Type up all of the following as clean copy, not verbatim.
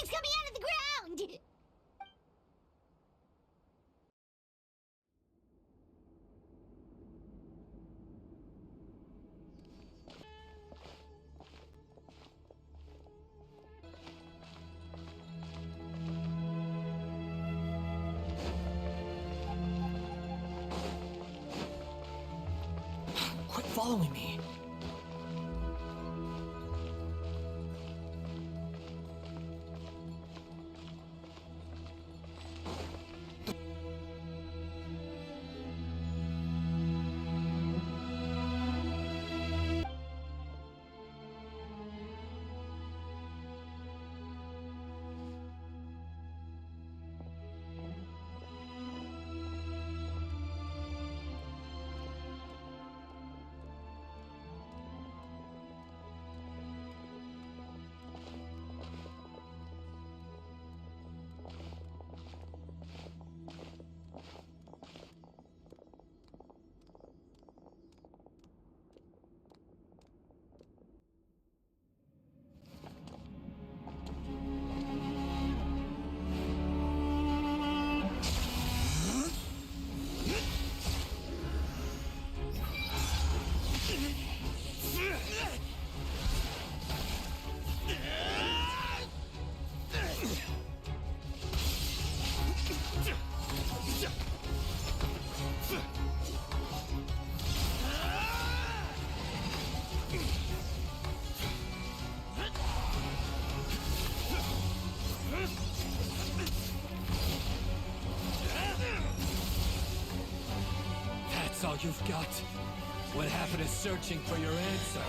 It's coming out of the ground! Quit following me. That's all you've got? What happened to searching for your answer?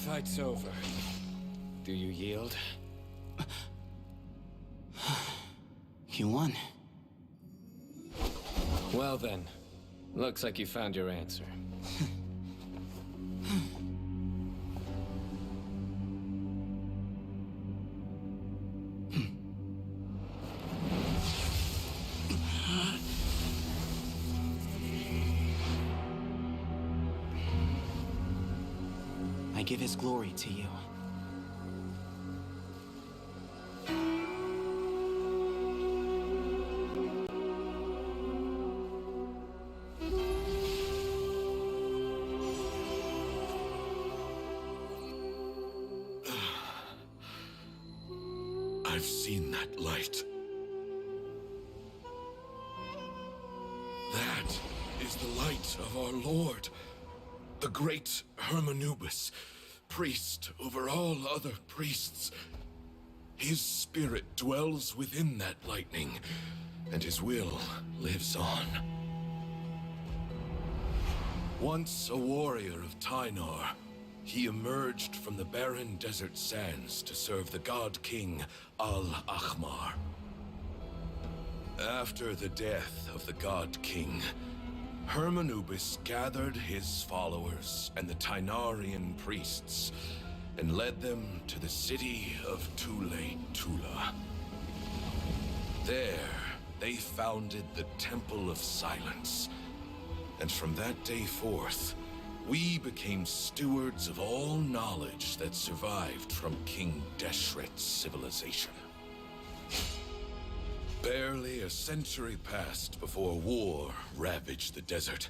Fight's over. Do you yield? You won. Well then, looks like you found your answer. I give his glory to you. I've seen that light. That is the light of our Lord, the great Hermanubis, priest over all other priests. His spirit dwells within that lightning, and his will lives on. Once a warrior of Tynar, he emerged from the barren desert sands to serve the god king Al-Ahmar. After the death of the god king, Hermanubis gathered his followers and the Tynarian priests and led them to the city of Tula. There, they founded the Temple of Silence. And from that day forth, we became stewards of all knowledge that survived from King Deshret's civilization. Barely a century passed before war ravaged the desert.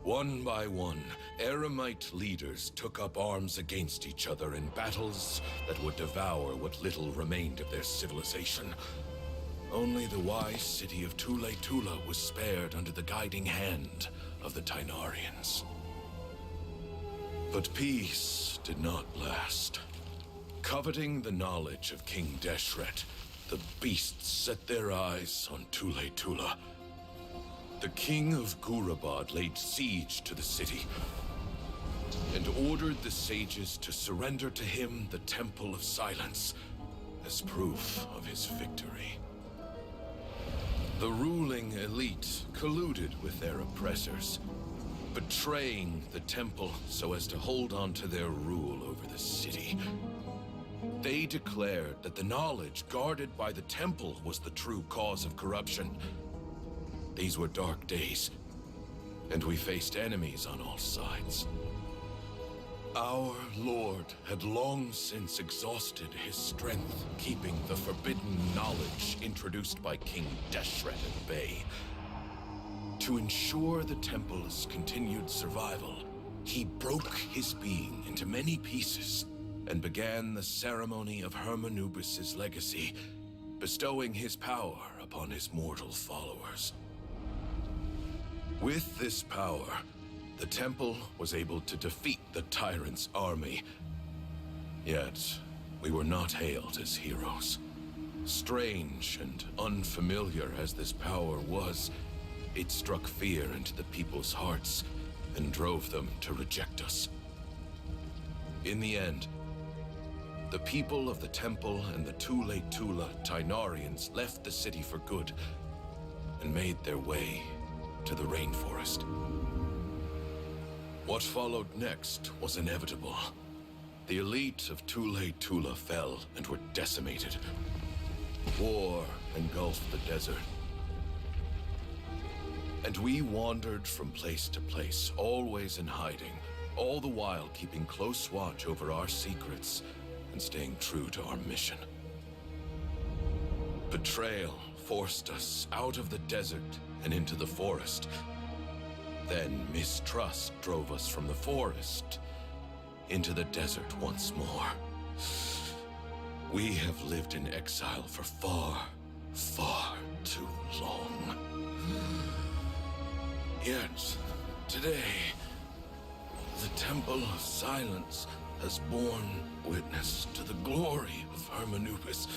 One by one, Eremite leaders took up arms against each other in battles that would devour what little remained of their civilization. Only the wise city of Tula was spared under the guiding hand of the Tainarians. But peace did not last. Coveting the knowledge of King Deshret, the beasts set their eyes on Tule Tula. The king of Gurabad laid siege to the city and ordered the sages to surrender to him the Temple of Silence as proof of his victory. The ruling elite colluded with their oppressors, betraying the temple so as to hold on to their rule over the city. They declared that the knowledge guarded by the temple was the true cause of corruption. These were dark days, and we faced enemies on all sides. Our lord had long since exhausted his strength, keeping the forbidden knowledge introduced by King Deshret at bay. To ensure the temple's continued survival, he broke his being into many pieces and began the ceremony of Hermanubis' legacy, bestowing his power upon his mortal followers. With this power, the temple was able to defeat the tyrant's army. Yet, we were not hailed as heroes. Strange and unfamiliar as this power was, it struck fear into the people's hearts and drove them to reject us. In the end, the people of the temple and the Tule Tula Tainarians left the city for good and made their way to the rainforest. What followed next was inevitable. The elite of Tule Tula fell and were decimated. War engulfed the desert. And we wandered from place to place, always in hiding, all the while keeping close watch over our secrets and staying true to our mission. Betrayal forced us out of the desert and into the forest. Then mistrust drove us from the forest into the desert once more. We have lived in exile for far, far too long. Yet, today, the Temple of Silence has borne witness to the glory of Hermanubis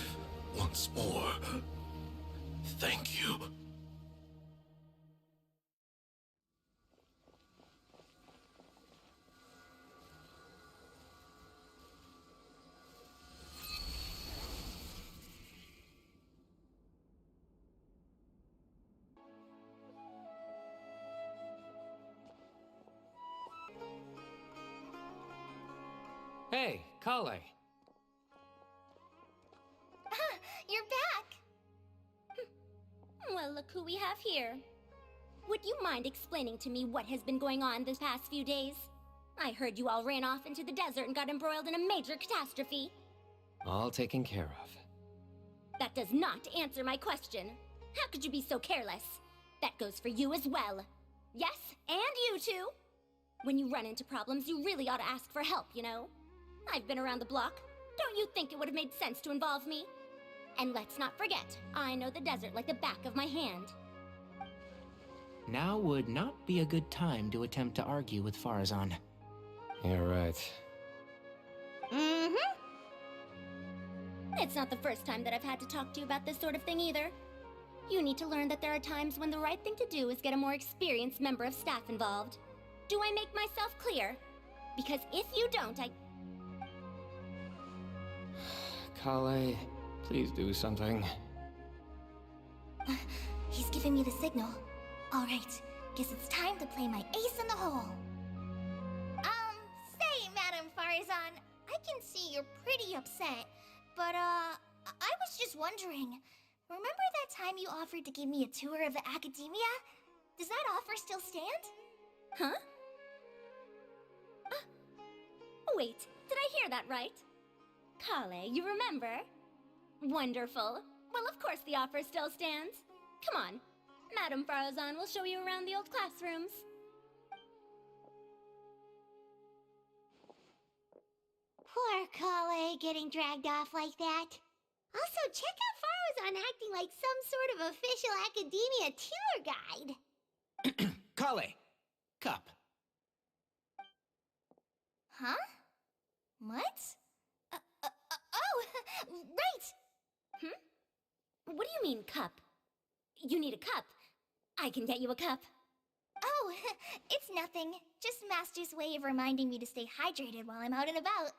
once more. Thank you. Hey, Kale. You're back! Well, look who we have here. Would you mind explaining to me what has been going on this past few days? I heard you all ran off into the desert and got embroiled in a major catastrophe. All taken care of. That does not answer my question. How could you be so careless? That goes for you as well. Yes, and you too. When you run into problems, you really ought to ask for help, you know? I've been around the block. Don't you think it would have made sense to involve me? And let's not forget, I know the desert like the back of my hand. Now would not be a good time to attempt to argue with Farazan. You're right. Mm-hmm. It's not the first time that I've had to talk to you about this sort of thing either. You need to learn that there are times when the right thing to do is get a more experienced member of staff involved. Do I make myself clear? Because if you don't, Kale, please do something. He's giving me the signal. All right, guess it's time to play my ace in the hole. Say, Madam Farazan, I can see you're pretty upset, but I was just wondering, remember that time you offered to give me a tour of the academia? Does that offer still stand? Huh? Wait, did I hear that right? Kale, you remember? Wonderful. Well, of course the offer still stands. Come on. Madam Farazan will show you around the old classrooms. Poor Kale getting dragged off like that. Also, check out Farazan acting like some sort of official academia tour guide. Kale, Cup. Huh? What? Oh, right! What do you mean, cup? You need a cup. I can get you a cup. Oh, it's nothing. Just Master's way of reminding me to stay hydrated while I'm out and about.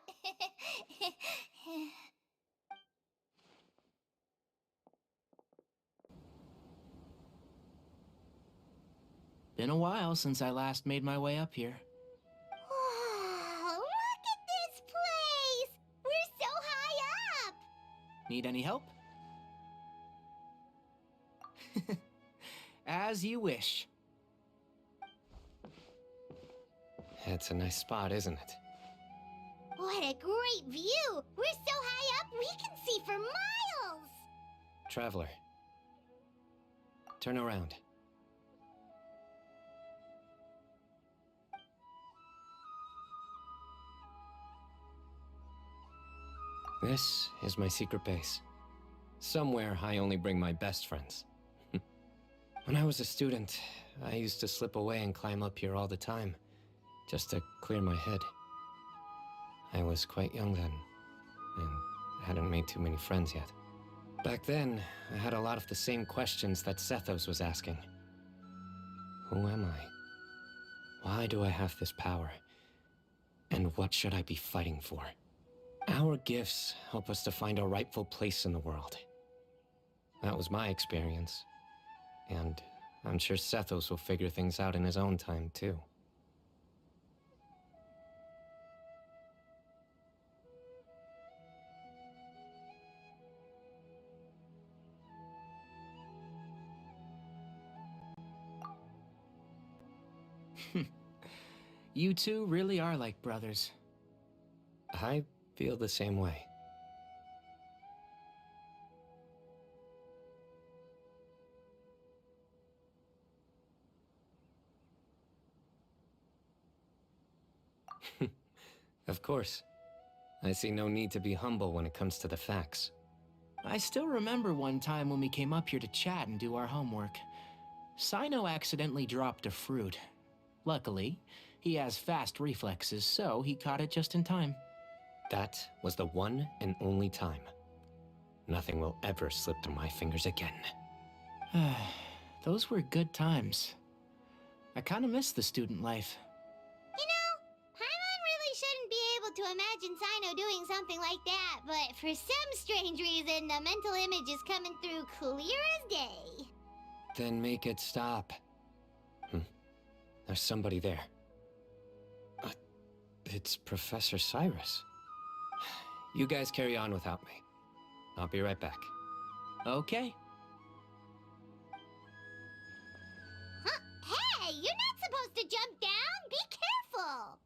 Been a while since I last made my way up here. Oh, look at this place! We're so high up! Need any help? As you wish. It's a nice spot, isn't it? What a great view! We're so high up, we can see for miles! Traveler. Turn around. This is my secret base. Somewhere I only bring my best friends. When I was a student, I used to slip away and climb up here all the time, just to clear my head. I was quite young then, and hadn't made too many friends yet. Back then, I had a lot of the same questions that Sethos was asking. Who am I? Why do I have this power? And what should I be fighting for? Our gifts help us to find our rightful place in the world. That was my experience. And I'm sure Sethos will figure things out in his own time, too. You two really are like brothers. I feel the same way. Of course. I see no need to be humble when it comes to the facts. I still remember one time when we came up here to chat and do our homework. Cyno accidentally dropped a fruit. Luckily, he has fast reflexes, so he caught it just in time. That was the one and only time. Nothing will ever slip through my fingers again. Those were good times. I kinda miss the student life. You know, Paimon really shouldn't be able to imagine Cyno doing something like that, but for some strange reason, the mental image is coming through clear as day. Then make it stop. There's somebody there. It's Professor Cyrus. You guys carry on without me. I'll be right back. Okay. Huh? Hey, you're not supposed to jump down! Be careful!